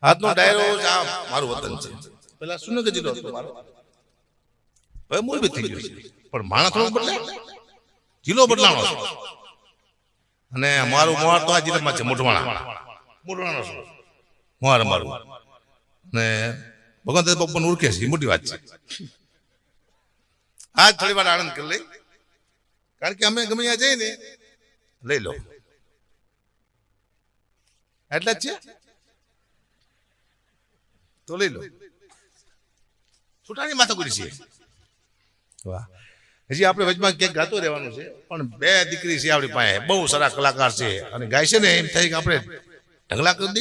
આજનો ડાયરો આ મારું વતન છે. પેલા સુનગર જિલ્લો હતો મારો, હવે મોરબી થઈ ગયો છે. પણ માણસ થોડું બદલાય, જિલ્લો બદલાણો છે. અને મારું મોહાર તો આ જિલ્લામાં છે, મોઢવાણા છું મોહાર મારું. ને ભગવાન પપ્પાને ઓળખે છે, મોટી વાત છે. આજ થોડી વાર આનંદ કરી લઈ, કારણ કે અમે ગમે ત્યાં જઈએ ને લઈ લો એટલા જ છે તો લઈ લો. છૂટાની માથાકૂટી છે. વાહ, હજી આપણે વચમાં ક્યાંક ગાતો રહેવાનું છે. પણ બે દીકરી છે આપણી પાસે, બહુ સારા કલાકાર છે. અને ગાય છે ને એમ થાય કે આપણે ઢગલા કરી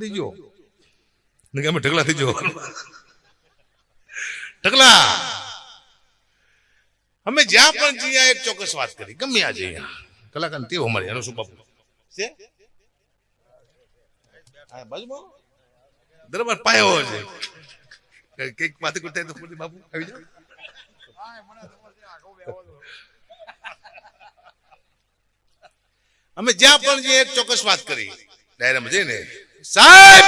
દીજો ને કે અમે ઢગલા થઈ જાઓ. ઢગલા અમે જ્યાં પણ જઈએ એક ચોક્કસ વાત કરી, ગમે આ જઈએ કલાકાર તેવ અમારી એનો શું બાપુ છે દરબાર પાયો છે. કઈક માથે કુટાય તો બાપુ આવી જાવ. અમે જ્યાં પણ જઈએ એક ચોક્કસ વાત કરી ડાયરામાં જઈને, સાહેબ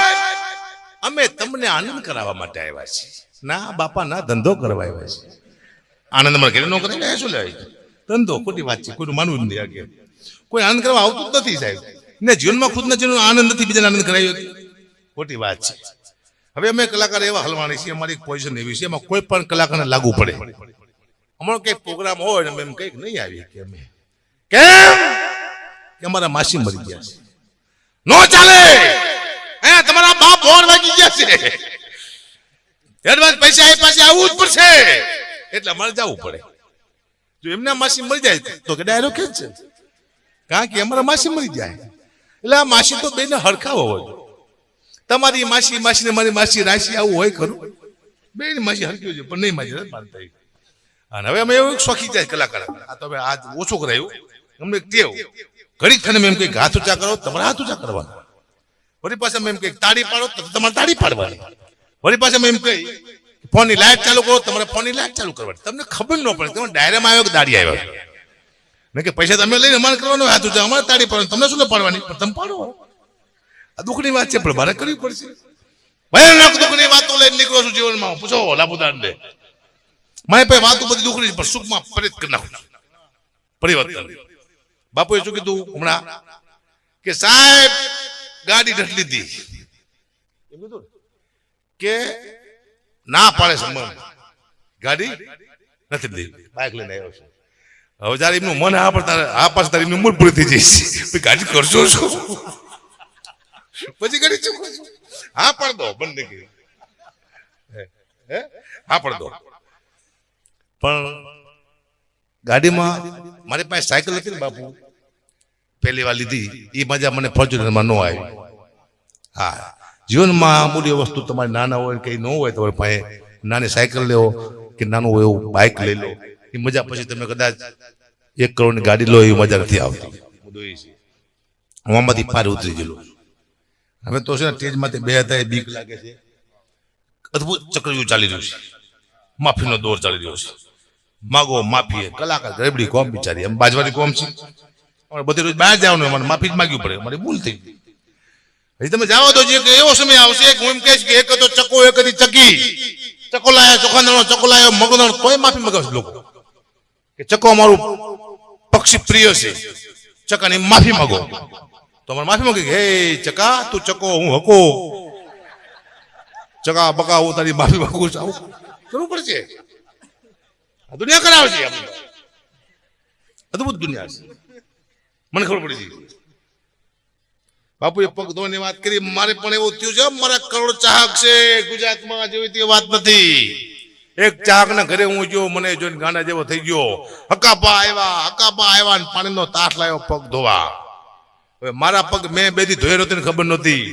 અમે તમને આનંદ કરાવવા માટે આવ્યા છીએ. ના બાપા ના, ધંધો કરવા આવ્યા છે. આનંદ અમારે ઘરે નો કરે શું લેવાય? ધંધો ખોટી વાત છે, કોઈનું માનવું જ નહીં. આગે કોઈ આનંદ કરવા આવતું જ નથી સાહેબ. ને જીવનમાં ખુદના જીવનનો આનંદ નથી, બીજાને આનંદ કરાવ્યો ખોટી વાત છે. હવે અમે કલાકાર એવા હલવાણી છીએ, અમારી પોઝિશન એવી છે, એમાં કોઈ પણ કલાકારને લાગુ પડે. અમારો કઈક પ્રોગ્રામ હોય ને એમ કઈક નહીં આવીએ કે અમે કેમ કે અમારા માસી મરી ગયા છે, નો ચાલે. તમારા બાપ બોર વાગી ગયા છે, એડવાન્સ પૈસા એ પાસે આવવું જ પડશે, એટલે અમારે જવું પડે. જો એમના માસી મરી જાય તો કે ડાયરો કે છે, કારણ કે અમારા માસી મરી જાય એટલે આ માસી તો બેને હરખાવો હોય. તમારી માસી ને મારી માસી રાશિ આવું હોય ખરું? બે ની માસી હરખ્યું છે પણ નહીં માસી થઈ. અને હવે અમે એવું શોખી જાય કલાકાર, આ તો હવે આજ ઓછું કરાયું અમને ટેવ. ઘડીક થઈને એમ કઈ હાથ ઊંચા કરો, તમારે હાથ ઊંચા કરવાના. વળી પાસે એમ કઈ તાળી પાડો તો તમારે તાળી પાડવાની. વળી પાસે એમ કઈ ફોનની લાઈટ ચાલુ કરો, તમારે ફોનની લાઈટ ચાલુ કરવાની. તમને ખબર ન પડે તમે ડાયરામાં આવ્યો કે દાડી આવ્યો ને કે પૈસા તમે લઈને અમારે કરવાનો, હાથ ઊંચા અમારે તાળી પાડવાની. તમને શું પાડવાની? પણ તમે પાડો. આ દુઃખની વાત છે, પણ મારે કરવી પડશે. ભયાનક દુઃખની વાતો લઈને નીકળો છું જીવનમાં. પૂછો લાભુદાન દે મારે પાસે વાતો બધી દુઃખની, પણ સુખમાં પરિત કરી નાખું પરિવર્તન. બાપુએ શું કીધું હમણાં કે સાહેબ ગાડી ઢટ લીધી કે ના પાડે સમજ, ગાડી નથી લીધી, બાઇક લઈને આવ્યો છે. હવે જયારે એમનું મન આ પાસે તારી એમની ઉંમર પૂરી થઈ જઈશ, ગાડી કરશો શું? પછી ગાડી ચૂકો છું, હા પાડ દો બંધ કરી, હા પાડ દો. પણ ગાડીમાં મારી પાસે સાયકલ હતી ને બાપુ, પહેલી વાર લીધી એ મજા મને ફોર્ચ્યુનરમાં ન આવી. હા, જીવનમાં મૂલ્ય વસ્તુ તમારી નાના હોય કઈ ન હોય, તમારી પાસે નાની સાયકલ લેવો કે નાનું હોય એવું બાઇક લઈ લો, એ મજા પછી તમે કદાચ 1 કરોડની ગાડી લો એવી મજા નથી આવતી. હું આમાંથી પાર ઉતરી ગયેલું. હવે તો છે ને સ્ટેજમાંથી બે હતા, બીક લાગે છે. અદભુત ચક્રવ્યૂહ ચાલી રહ્યું છે, માફીનો દોર ચાલી રહ્યો છે. માગો માફી, કલાકાર ગરીબડી કોમ બિચારી, એમ બાજવાની કોમ છે. બધી રોજ બહાર જવાનું, મને માફી જ માગ્યું પડે, મારી ભૂલ થઈ ગઈ. હજી તમે જાઓ તો જે એવો સમય આવશે હું એમ કહીશ કે એક હતો ચકો, એક હતી ચકી. ચકો લાયો ચોખાંદાણો, ચકો લાયો મગદાણો, તોય માફી મગાવશે લોકો કે ચકો અમારું પક્ષી પ્રિય છે, ચકાની માફી માંગો. તો અમારે માફી માંગી, હે ચકા તું ચકો હું હકો, ચકા બકા હું તારી માફી માંગુ છું. આવું કરવું પડશે. આ દુનિયા કરાવે છે, અદભુત દુનિયા છે, મને ખબર પડી ગઈ. બાપુએ પગ ધોવાની વાત કરી, મારે પણ એવું થયું છે. મારા કરોડ ચાહક છે ગુજરાતમાં, જેવી તે વાત નથી. એક ચાહક ના ઘરે હું ગયો, મને જોઈને ગાંડા જેવો થઈ ગયો. હકાપા આવ્યા ને પાણીનો તાસ લાવ્યો પગ ધોવા. હવે મારા પગ મેં બેથી ધોયા નહોતી, ખબર નહોતી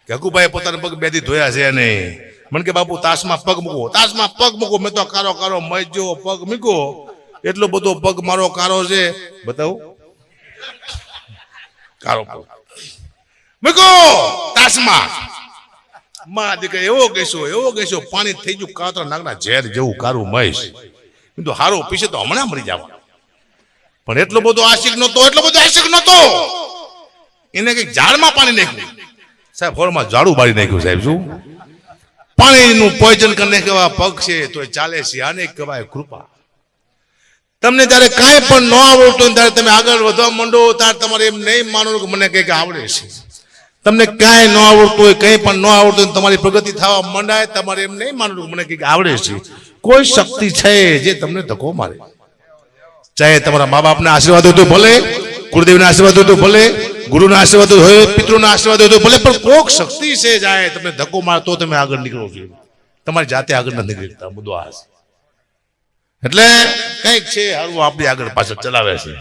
કે હકુભાઈ પોતાના પગ બેથી ધોયા છે. અને મને કે બાપુ તાસમાં પગ મૂકો, તાસમાં પગ મૂકો. મેં તો કારો કારો મજો પગ મૂકો, એટલો બધો પગ મારો કારો છે. બતાવું કારો પગ મૂકો તાસમાં. માં દીકરા એવો ગેસો પાણી થઈ ગયું કાતરા નાગના ઝેર જેવું કારું મહેશ. તો હારો પીછે તો હમણાં મરી જવા. પણ એટલો બધો આશિક નતો, એને કઈક ઝાડમાં પાણી નાખ્યું સાહેબ, હોરમાં ઝાડું બાળી નાખ્યું સાહેબ. શું પાણીનું પોઈઝન કરીને કેવા પગ છે તો ચાલે છે, આને કહેવાય કૃપા. તમને ત્યારે કાંઈ પણ ન આવડતું ત્યારે તમે આગળ વધવા માંડો ત્યારે તમારે એમ નહીં માનવું કે મને કંઈક આવડે છે. તમને કાંઈ ન આવડતું હોય, કંઈ પણ ન આવડતું હોય, તમારી પ્રગતિ થવા માંડાય, તમારે એમ નહીં માનવું કે મને કંઈક આવડે છે. કોઈ શક્તિ છે જે તમને ધક્કો મારે, ચાહે તમારા મા બાપના આશીર્વાદ હોય તો ભલે, ગુરુદેવના આશીર્વાદ હોય તો ભલે, ગુરુના આશીર્વાદ હોય, પિતૃના આશીર્વાદ હોય તો ભલે, પણ કોક શક્તિ છે જાય તમને ધક્કો મારે તો તમે આગળ નીકળો છો. તમારી જાતે આગળ નથી નીકળતા. મુદ્દો આ છે. એટલે કંઈક છે હારું આપણી આગળ પાછળ ચલાવે છે.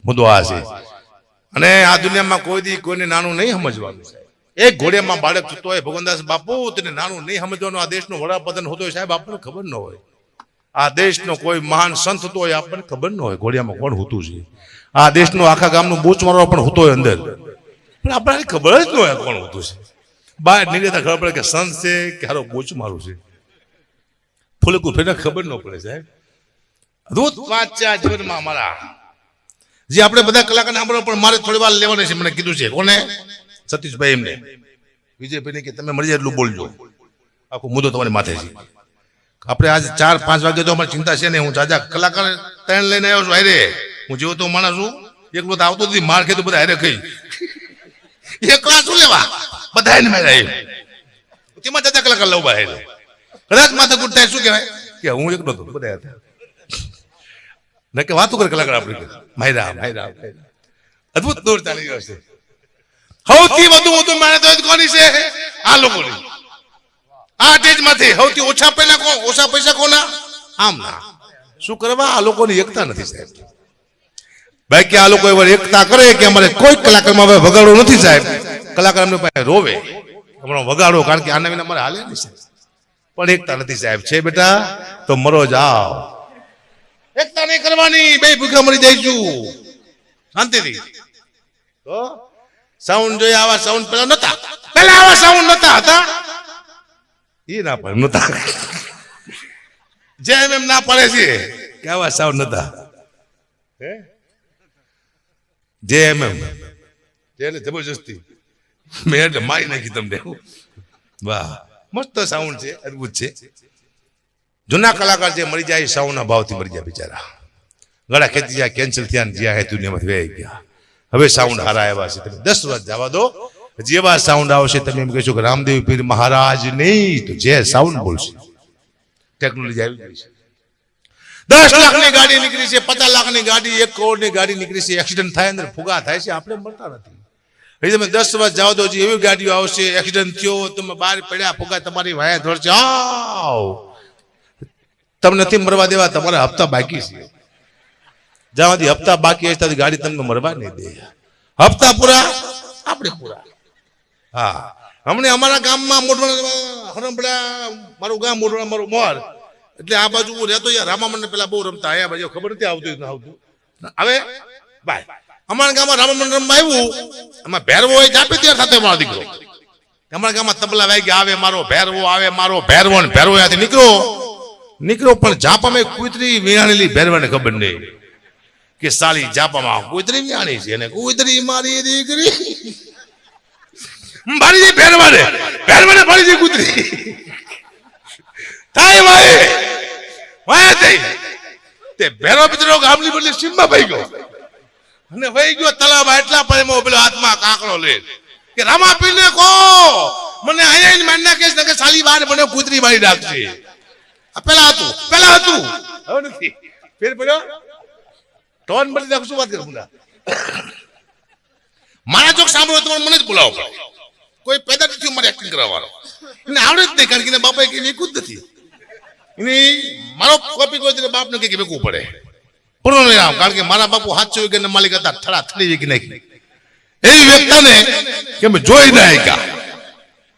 મુદ્દો આ છે. અને આ દુનિયામાં કોઈ દી કોઈને નાનું નહીં સમજવાનું છે. એક ઘોડિયામાં બાળક થતો હોય, ભગવાનદાસ બાપુ તેને નાનું નહીં સમજવાનું. આ દેશનો વડાપ્રધાન હોતો હોય સાહેબ, આપણને ખબર ન હોય. આ દેશનો કોઈ મહાન સંત થતો હોય, આપણને ખબર ન હોય ઘોડિયામાં કોણ હોતું છે. આ દેશનો આખા ગામનું બૂચ મારવા પણ હોતો હોય અંદર, પણ આપણને ખબર જ ન હોય કોણ હોતું છે. બહાર નીકળતા ખબર પડે કે સંત છે કે હારો બૂચ મારું છે. ફૂલકું ફેરને ખબર ન પડે સાહેબ. અદભુત વાત છે આ જીવનમાં અમારા. જે આપણે બધા કલાકાર સાંભળો, પણ મારે થોડી વાર લેવાની છે. મને કીધું છે કોને? સતીશભાઈ એમને, વિજયભાઈને કે તમે મળી જાય એટલું બોલજો, આખો મુદ્દો તમારી માથે છે. આપણે આજ 4-5 વાગે તો અમારી ચિંતા છે ને. હું જાજા કલાકાર 3 લઈને આવ્યો છું. હારે હું જેવો તો માણસ છું, એકલો તો આવતો નથી. માર ખેતું બધા હારે ખાઈ એકલા શું લેવા, બધા એને મેળા એમ તેમાં જાજા કલાકાર લઉં બહાર. કદાચ માથા ગુટ થાય શું કહેવાય કે હું એકલો હતો, બધા હતા ને કે વાતો કરે કલાકાર આપણે માયરા માયરા. અદભુત દોર ચાલી રહ્યો છે. સૌથી વધુ મહેનત કોની છે? આ લોકોની. આ દેશમાંથી સૌથી ઓછા પૈસા કોના? આમ ના. શું કરવા? આ લોકોની એકતા નથી સાહેબ. બાકી આ લોકો એવા એકતા કરે કે અમારે કોઈ કલાકારમાં હવે વગાડો નથી સાહેબ. કલાકાર અમને પાસે રોવે હમણાં વગાડો, કારણ કે આના વિના અમારે હાલે નહીં સાહેબ. પણ એકતા નથી સાહેબ. છે બેટા તો મરો જાઓ. એકતા નહીં કરવાની, બે ભૂખા મરી જઈશું શાંતિથી. તો સાઉન્ડ જોઈએ, આવા સાઉન્ડ પેલા નતા, આવા સાઉન્ડ નતા હતા. એ ના પડે નતા, જેમ એમ ના પડે છે કે આવા સાઉન્ડ નતા. જેમ એમ એટલે જબરજસ્તી મેં એટલે મારી નાખી તમને. વાહ, મસ્ત સાઉન્ડ છે, અદભુત છે. જૂના કલાકાર જે મરી જાય સાઉન્ડના ભાવથી મરી જાય બિચારા. ગળા ખેંચી જાય, કેન્સલ થયા ને જ્યાં હે દુનિયામાં વહી ગયા. હવે સાઉન્ડ હારા આવ્યા છે. તમે 10 વર્ષ જવા દો, જેવા સાઉન્ડ આવશે તમે એમ કહેશો કે રામદેવ પીર મહારાજ નહીં તો જે સાઉન્ડ બોલશે. ટેકનોલોજી આવી ગઈ છે. 10 લાખની ગાડી નીકળી છે, 50 લાખની ગાડી, 1 કરોડની ગાડી નીકળી છે. એક્સિડન્ટ થાય, અંદર ફુગા થાય છે, આપણે મળતા નથી. હજી તમે 10 વર્ષ જાવ તો એવી ગાડીઓ આવશે, એક્સિડન્ટ થયો તમે બહાર પડ્યા, ફુગા તમારી વાયા ધોરશે. આવ તમને નથી મરવા દેવા, તમારા હપ્તા બાકી છે. જ્યાંથી હપ્તા બાકી હશે ત્યાંથી ગાડી તમને મરવા નહીં દે. હપ્તા પૂરા, આપણે પૂરા. હા, હમણાં અમારા ગામમાં મોઢવાડા હરમપડા, મારું ગામ મોઢવાડા, મારું મોર, એટલે આ બાજુ હું રહેતો યાર. રામામણ પેલા બહુ રમતા, આ બાજુ ખબર નથી આવતું હવે ભાઈ. અમારા ગામમાં રામામણ રમવા આવ્યું, એમાં ભેરવો હોય જાપે ત્યાં સાથે મારો દીકરો. અમારા ગામમાં તબલા વાગી આવે મારો ભેરવો, આવે મારો ભેરવો, ને ભેરવો ત્યાંથી નીકળો પણ જાપામાં કુતરી વિયાણેલી ભેરવાને ખબર નહીં કે સાલી જાપામાં કુતરી વિયાણી છે, અને કુતરી મારી દીકરી મારી દી ભેરવાને મારી દી કુતરી થાય વાય થઈ. તે ભેરવા પિતરો ગામની બદલે સીમમાં વહી ગયો, અને વહી ગયો તલાવમાં. એટલા પણ એમાં પેલો હાથમાં કાંકરો લે કે રામાપીરને કહો મને અહીંયા મારી નાખે કે સાલી બાર મને કુતરી મારી નાખશે. પેલા હતું હવે નથી. ફેર પડ્યો ટોન બદલી નાખું. શું વાત કરું મારા જોક સાંભળો તો મને જ બોલાવો પડે. કોઈ પેદા નથી મારે એક્ટિંગ કરવાનો, એને આવડે જ નહીં, કારણ કે બાપા કે વેકું જ નથી. એની મારો કોપી કોઈ બાપને કે વેકવું પડે પૂર્ણ વિરામ, કારણ કે મારા બાપુ 700 વીઘાના માલિક હતા, થડા થડી વેકી નાખી. એવી વેકતાને કે અમે જોઈ ના ગયા.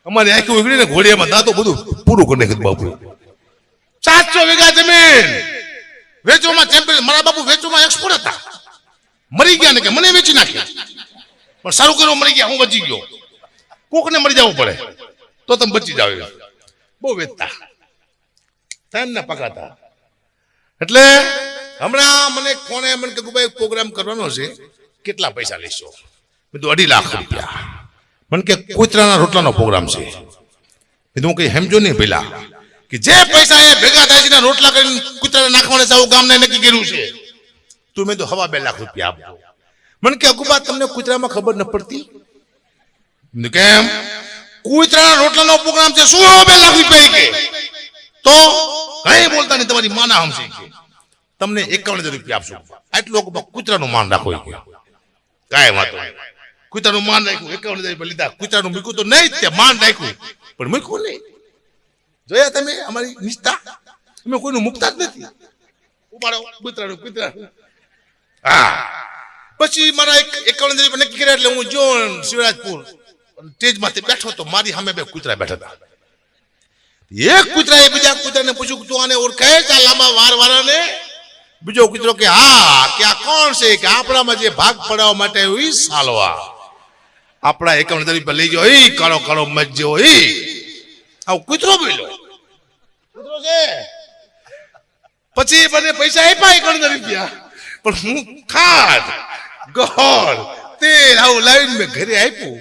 અમારી આખી ઉગડી ને ઘોડિયામાં દાંતો બધું પૂરું કરી નાખ્યું બાપુ. 700 વીઘા જમીન વેચવામાં ચેમ્પિયન. મારા બાપુ વેચવામાં એક્સપોર્ટ હતા. મરી ગયા ને કે મને વેચી નાખ્યા, પણ સારું કર્યું મરી ગયા, હું બચી ગયો. કોકને મરી જવું પડે તો તમે બચી જાવ. બહુ વેચતા ટાઈમ ના પકાતા. એટલે હમણાં મને કોને મને કે ભાઈ પ્રોગ્રામ કરવાનો છે, કેટલા પૈસા લેશો? મેં કીધું 2.5 લાખ રૂપિયા. મને કે કૂતરાના રોટલાનો પ્રોગ્રામ છે. મેં હું કઈ સમજો નહીં પેલા કે જે પૈસા એ ભેગા થાય છે રોટલા કરીને કૂતરાને નાખવાને છે ગામને નક્કી કર્યું છે. તું મેં તો 2.5 લાખ રૂપિયા આપો. મને કે અકુબા તમને કૂતરામાં ખબર ન પડતી? કેમ? કૂતરાના રોટલાનો પ્રોગ્રામ છે, શું 2 લાખ રૂપિયા કે? તો કઈ બોલતા નહીં, તમારી માના હમશે કે તમને 51,000 રૂપિયા આપશું. આટલું કૂતરાનું માન રાખો કે કાંઈ વાતો નહીં. કૂતરાનું માન રાખ્યું, 51,000 રૂપિયા લીધા. કૂતરાનું મૂક્યું તો નહીં, તે માન રાખ્યું પણ મૂક્યું નહીં. જોયા તમે અમારી નિષ્ઠા? અમે કોઈનું મૂકતા જ નથી. ઉપાડો કૂતરાનું. હા, પછી મારા 51,000 રૂપિયા નક્કી કર્યા એટલે હું જો શિવરાજપુર સ્ટેજ માંથી બેઠો તો મારી સામે 2 કૂતરા બેઠા હતા. એક કૂતરાએ બીજા કૂતરાને પૂછ્યું કે તું આને ઓળખે છે લાંબા વારવાળાને? બીજો કૂતરો કે હા, કે આ કોણ છે? કે આપણામાં જે ભાગ પડાવવા માટે આવ્યો ઈ સાલવા. આપણા 51,000 રૂપિયા લઈ ગયો ઈ કાળો કાળો મત જેવો ઈ. આવું કૂતરો બોલ્યો. કૂતરો છે. પછી મને પૈસા આપ્યા 51,000 રૂપિયા, પણ હું ખાટ ગોળ તેલ આવું લાવીને મેં ઘરે આપ્યું.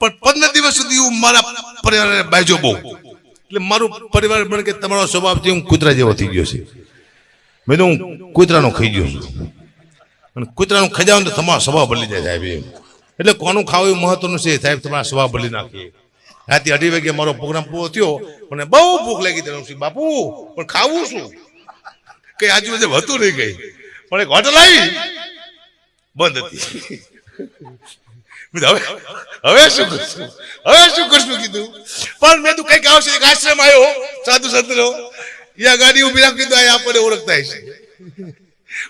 પણ 15 દિવસ સુધી હું મારા પરિવારને બાજુ બહુ, એટલે મારું પરિવાર મને કે તમારો સ્વભાવથી હું કૂતરા જેવો થઈ ગયો છે. મેં તો હું કૂતરાનો ખાઈ ગયો છું. અને કૂતરાનું ખાઈ જાવ તો તમારો સ્વભાવ બદલી જાય સાહેબ. એમ એટલે કોનું ખાવું એ મહત્વનું છે સાહેબ, તમારા સ્વભાવ બદલી નાખીએ. રાતે 2:30 વાગે મારો પ્રોગ્રામ પૂરો થયો, મને બહુ ભૂખ લાગી હતી બાપુ, પણ ખાવું શું? કઈ આજુબાજુ હતું નહીં કઈ, પણ એક હોટલ આવી બંધ હતી. હવે શું કરશું કીધું. પણ મેં તું કઈક આવશે, એક આશ્રમ આવ્યો સાધુ સંતનો, યા ગાડી ઉભી રાખી દીધું. આપણને ઓળખતા છે,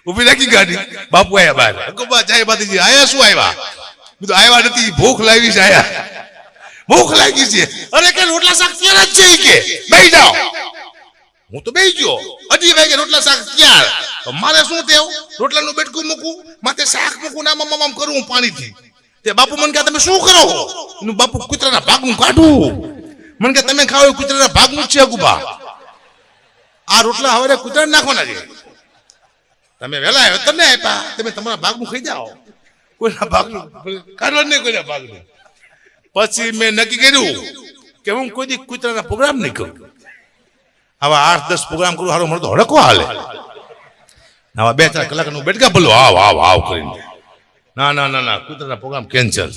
ઉભી રાખી ગાડી. બાપુ આયા બહાર, અકુબા ચાય બાતીજી આયા? શું આવ્યા? કીધું આવ્યા નથી, ભૂખ લાગી છે. આયા ભૂખ લાગી છે. અરે કે રોટલા શાક તૈયાર જ છે કે બેસી જાઓ. હું તો બેસી ગયો. 2:30 વાગે રોટલા શાક તૈયાર. મારે શું તેવ? રોટલાનું બેટકું મૂકું, માથે શાક મૂકું, આમ કરું પાણીથી. તે બાપુ મને કહે તમે શું કરો? બાપુ કૂતરાના ભાગનું કાઢું. મને કે તમે ખાવ કૂતરાના ભાગનું છે અકુબા. આ રોટલા હવે કૂતરાને નાખવાના છે. તમે વહેલા આવ્યો તમને આપ્યા, તમે તમારા ભાગનું ખાઈ જાઓ. કોઈના ભાગનું કાઢવા નહીં, કોઈના ભાગનું. પછી મેં નક્કી કર્યું કે હું કોઈ દી કૂતરાના પ્રોગ્રામ નહીં કરું. આવા 8-10 પ્રોગ્રામ કરું હારો મળતો હડકો હાલે. આવા 2-4 કલાકનું બેઠકા બોલો આવ કરીને. ના કૂતરાના પ્રોગ્રામ કેન્સલ.